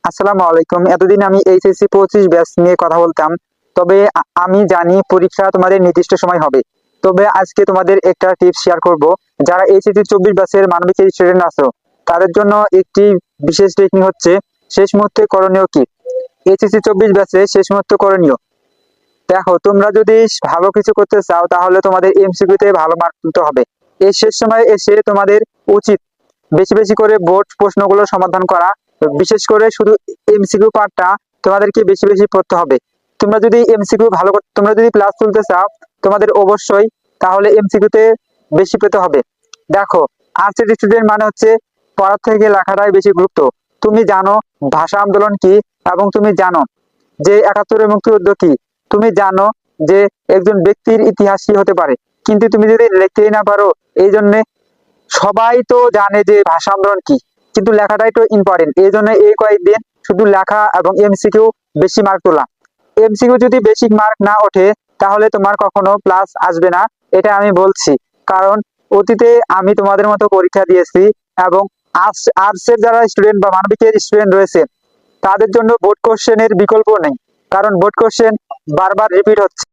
আসসালামু আলাইকুম। এতদিন আমি এইচএসসি 25 ব্যাচ নিয়ে কথা বলতাম। তবে আমি জানি পরীক্ষা তোমাদের নির্দিষ্ট সময় হবে। তবে আজকে তোমাদের একটা টিপস শেয়ার করব। যারা এইচএসসি 24 ব্যাচের মানবিকের স্টুডেন্ট আছো, তাদের জন্য একটি বিশেষ টেকনিক হচ্ছে শেষ মুহূর্তে করণীয় কি। এইচএসসি 24 ব্যাচে শেষ মুহূর্তে করণীয়, দেখো তোমরা যদি ভালো কিছু করতে চাও তাহলে তোমাদের এমসিকিউতে ভালো মার্ক তুলতে হবে। এই শেষ সময়ে এসে তোমাদের উচিত বেশি বেশি করে বোর্ড প্রশ্নগুলো সমাধান করা। বিশেষ করে শুধু এমসিকিউ পার্টটা তোমাদেরকে বেশি বেশি পড়তে হবে। তোমরা যদি প্লাস তুলতে চাও তোমাদের অবশ্যই তাহলে এমসিকিউতে বেশি পেতে হবে। দেখো, আর্টসের স্টুডেন্ট মানে হচ্ছে পড়ার থেকে লেখাটাই বেশি গুরুত্ব। তুমি জানো ভাষা আন্দোলন কি, এবং তুমি জানো যে 71-এর মুক্তিযুদ্ধ কি। তুমি জানো যে একজন ব্যক্তির ইতিহাস কি হতে পারে, কিন্তু তুমি যদি লিখতেই না পারো। এই জন্য সবাই তো জানে যে ভাষা আন্দোলন কি, কিন্তু লেখাটাই তো ইম্পর্টেন্ট। এই জন্য এই কয়েকদিন শুধু লেখা এবং এমসিকিউ বেশি মার্ক তোলা। এমসিকিউ যদি বেশি মার্ক না ওঠে তাহলে তোমার কখনো প্লাস আসবে না, এটা আমি বলছি। কারণ অতীতে আমি তোমাদের মতো পরীক্ষা দিয়েছি, এবং আর্টসের যারা স্টুডেন্ট বা মানবিকের স্টুডেন্ট রয়েছে তাদের জন্য বোর্ড কোশ্চেনের বিকল্প নেই। কারণ বোর্ড কোশ্চেন বারবার রিপিট হচ্ছে।